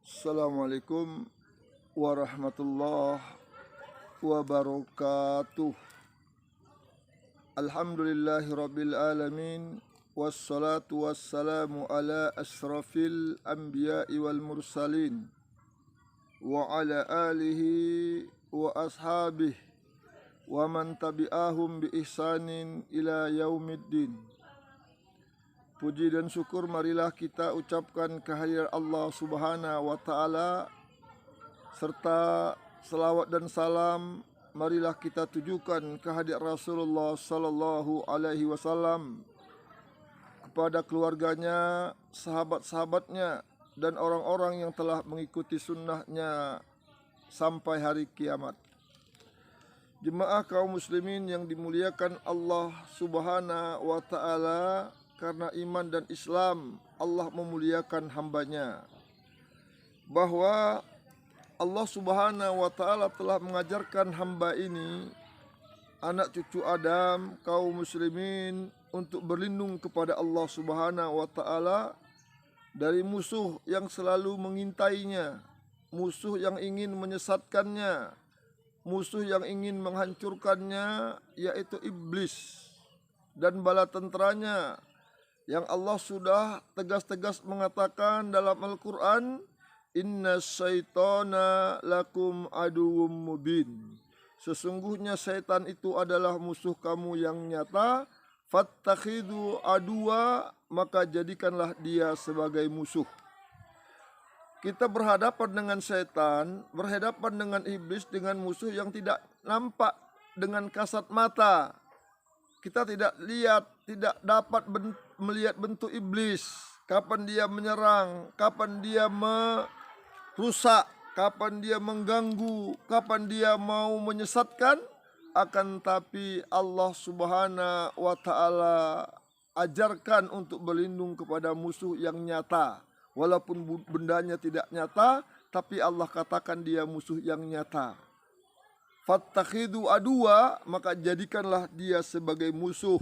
Assalamualaikum warahmatullahi wabarakatuh. Alhamdulillahirabbil alamin, wassalatu wassalamu ala asrafil anbiya'i wal mursalin wa ala alihi wa ashabihi wa man tabi'ahum bi ihsanin ila yaumiddin. Puji dan syukur marilah kita ucapkan kehadirat Allah Subhanahu wa Ta'ala, serta selawat dan salam marilah kita tujukan kehadirat Rasulullah Sallallahu Alaihi Wasallam, kepada keluarganya, sahabat-sahabatnya, dan orang-orang yang telah mengikuti sunnahnya sampai hari kiamat. Jemaah kaum muslimin yang dimuliakan Allah Subhanahu wa Ta'ala, karena iman dan Islam Allah memuliakan hambanya, bahwa Allah Subhanahu wa Ta'ala telah mengajarkan hamba ini, anak cucu Adam, kaum muslimin, untuk berlindung kepada Allah Subhanahu wa Ta'ala dari musuh yang selalu mengintainya, musuh yang ingin menyesatkannya, musuh yang ingin menghancurkannya, yaitu iblis dan bala tenteranya, yang Allah sudah tegas-tegas mengatakan dalam Al-Quran, Inna syaitana lakum aduwwum mubin. Sesungguhnya syaitan itu adalah musuh kamu yang nyata. Fattakhidhu aduwa, maka jadikanlah dia sebagai musuh. Kita berhadapan dengan syaitan, berhadapan dengan iblis, dengan musuh yang tidak nampak dengan kasat mata. Kita tidak lihat, tidak dapat melihat bentuk iblis, kapan dia menyerang, kapan dia merusak, kapan dia mengganggu, kapan dia mau menyesatkan. Akan tapi Allah Subhanahu wa Ta'ala ajarkan untuk berlindung kepada musuh yang nyata. Walaupun bendanya tidak nyata, tapi Allah katakan dia musuh yang nyata. Fattakhidhu aduwa, maka jadikanlah dia sebagai musuh.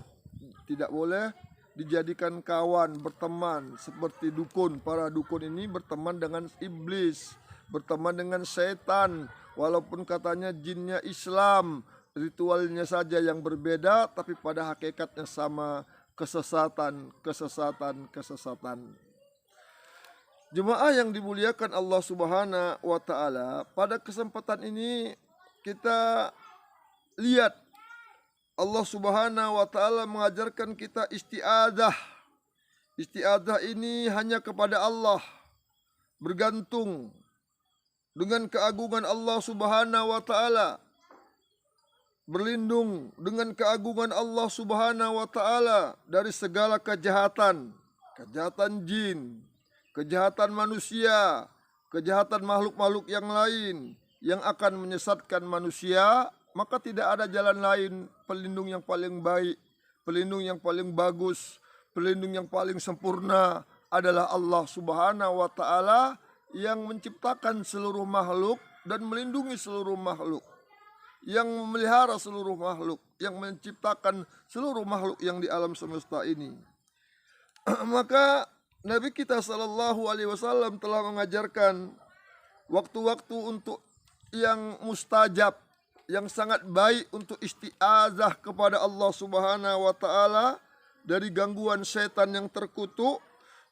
Tidak boleh dijadikan kawan, berteman seperti dukun. Para dukun ini berteman dengan iblis, berteman dengan setan. Walaupun katanya jinnya Islam, ritualnya saja yang berbeda, tapi pada hakikatnya sama, kesesatan. Jemaah yang dimuliakan Allah Subhanahu wa Ta'ala, pada kesempatan ini kita lihat Allah Subhanahu wa Ta'ala mengajarkan kita isti'adzah. Isti'adzah ini hanya kepada Allah, bergantung dengan keagungan Allah Subhanahu wa Ta'ala, berlindung dengan keagungan Allah Subhanahu wa Ta'ala dari segala kejahatan, kejahatan jin, kejahatan manusia, kejahatan makhluk-makhluk yang lain yang akan menyesatkan manusia. Maka tidak ada jalan lain, pelindung yang paling baik, pelindung yang paling bagus, pelindung yang paling sempurna adalah Allah Subhanahu wa Ta'ala, yang menciptakan seluruh makhluk dan melindungi seluruh makhluk, yang memelihara seluruh makhluk, yang menciptakan seluruh makhluk yang di alam semesta ini. Maka Nabi kita Sallallahu Alaihi Wasallam telah mengajarkan waktu-waktu untuk yang mustajab, yang sangat baik untuk isti'adzah kepada Allah Subhanahu wa Ta'ala dari gangguan setan yang terkutuk.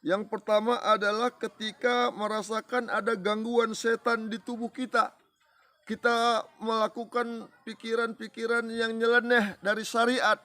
Yang pertama adalah ketika merasakan ada gangguan setan di tubuh kita. Kita melakukan pikiran-pikiran yang nyeleneh dari syariat,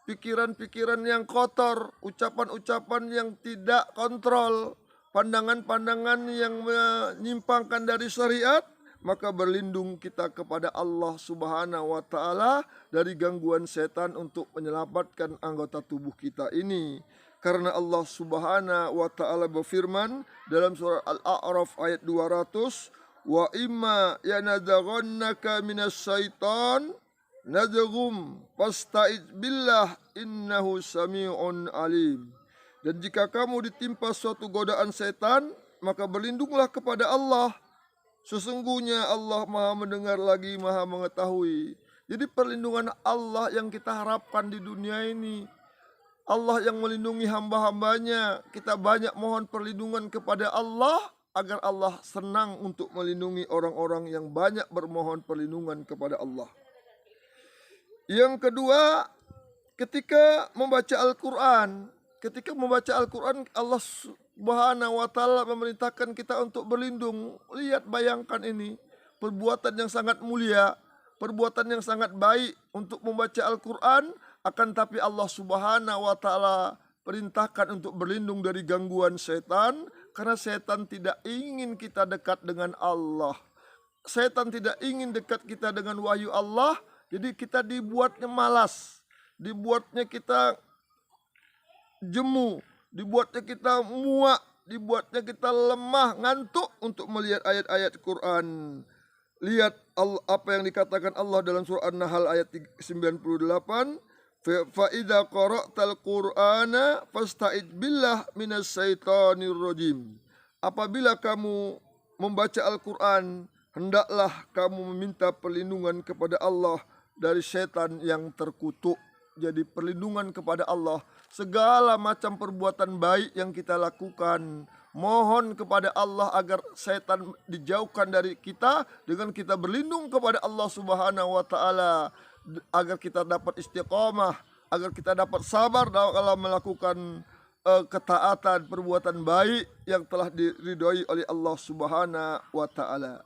pikiran-pikiran yang kotor, ucapan-ucapan yang tidak kontrol, pandangan-pandangan yang menyimpangkan dari syariat. Maka berlindung kita kepada Allah Subhanahu wa Ta'ala dari gangguan setan untuk menyelamatkan anggota tubuh kita ini. Karena Allah Subhanahu wa Ta'ala berfirman dalam surah Al-A'raf ayat 200, wa imma yanadaghannaka minas syaitan nazghum fasta'id billah innahu sami'un alim. Dan jika kamu ditimpa suatu godaan setan, maka berlindunglah kepada Allah. Sesungguhnya Allah maha mendengar lagi maha mengetahui. Jadi perlindungan Allah yang kita harapkan di dunia ini. Allah yang melindungi hamba-hambanya. Kita banyak mohon perlindungan kepada Allah agar Allah senang untuk melindungi orang-orang yang banyak bermohon perlindungan kepada Allah. Yang kedua, ketika membaca Al-Quran, Allah Subhanahu wa Ta'ala memerintahkan kita untuk berlindung. Lihat, bayangkan ini, perbuatan yang sangat mulia, perbuatan yang sangat baik untuk membaca Al-Quran, akan tapi Allah Subhanahu wa Ta'ala perintahkan untuk berlindung dari gangguan setan, karena setan tidak ingin kita dekat dengan Allah. Setan tidak ingin dekat kita dengan wahyu Allah, jadi kita dibuatnya malas, dibuatnya kita jemu, dibuatnya kita muak, dibuatnya kita lemah, ngantuk untuk melihat ayat-ayat Quran. Lihat apa yang dikatakan Allah dalam surah An-Nahl ayat 98. Fa idza qara'tal Qur'ana fasta'id billah minas syaitonir rajim. Apabila kamu membaca Al-Qur'an, hendaklah kamu meminta perlindungan kepada Allah dari setan yang terkutuk. Jadi perlindungan kepada Allah, segala macam perbuatan baik yang kita lakukan, mohon kepada Allah agar setan dijauhkan dari kita dengan kita berlindung kepada Allah Subhanahu wa Ta'ala, agar kita dapat istiqomah, agar kita dapat sabar dalam melakukan ketaatan, perbuatan baik yang telah diridhoi oleh Allah Subhanahu wa Ta'ala.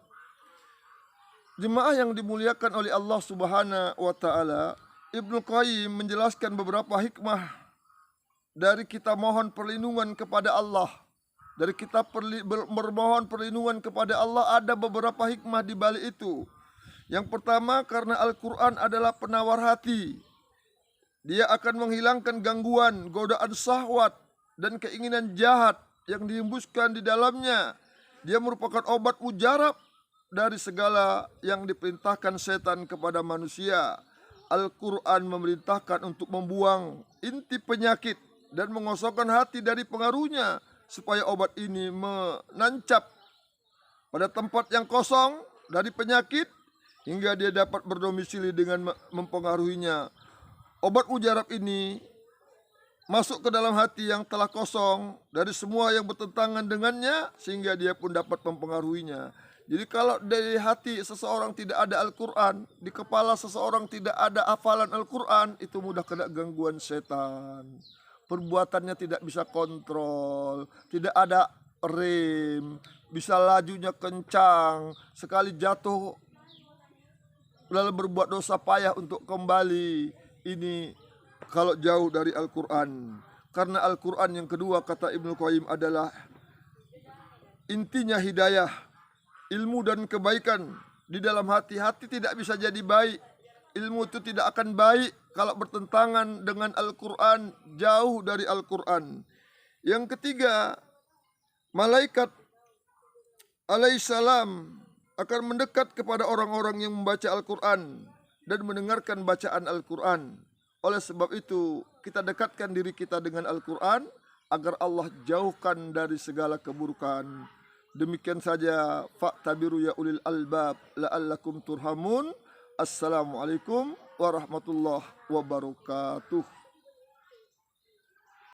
Jemaah yang dimuliakan oleh Allah Subhanahu wa Ta'ala, Ibnu Qayyim menjelaskan beberapa hikmah dari kita mohon perlindungan kepada Allah. Dari kita bermohon perlindungan kepada Allah, ada beberapa hikmah di balik itu. Yang pertama, karena Al-Quran adalah penawar hati. Dia akan menghilangkan gangguan, godaan syahwat, dan keinginan jahat yang dihembuskan di dalamnya. Dia merupakan obat mujarab dari segala yang diperintahkan setan kepada manusia. Al-Quran memerintahkan untuk membuang inti penyakit dan mengosongkan hati dari pengaruhnya, supaya obat ini menancap pada tempat yang kosong dari penyakit, hingga dia dapat berdomisili dengan mempengaruhinya. Obat mujarab ini masuk ke dalam hati yang telah kosong dari semua yang bertentangan dengannya, sehingga dia pun dapat mempengaruhinya. Jadi kalau dari hati seseorang tidak ada Al-Quran, di kepala seseorang tidak ada hafalan Al-Quran, itu mudah kena gangguan setan. Perbuatannya tidak bisa kontrol, tidak ada rem, bisa lajunya kencang, sekali jatuh lalu berbuat dosa payah untuk kembali. Ini kalau jauh dari Al-Quran. Karena Al-Quran yang kedua, kata Ibnu Qayyim, adalah intinya hidayah, ilmu dan kebaikan di dalam hati. Hati tidak bisa jadi baik, ilmu itu tidak akan baik kalau bertentangan dengan Al-Quran, jauh dari Al-Quran. Yang ketiga, malaikat alaihissalam akan mendekat kepada orang-orang yang membaca Al-Quran dan mendengarkan bacaan Al-Quran. Oleh sebab itu, kita dekatkan diri kita dengan Al-Quran agar Allah jauhkan dari segala keburukan. Demikian saja, fa'tabiru ya ulil albab la'allakum turhamun. Assalamualaikum warahmatullahi wabarakatuh.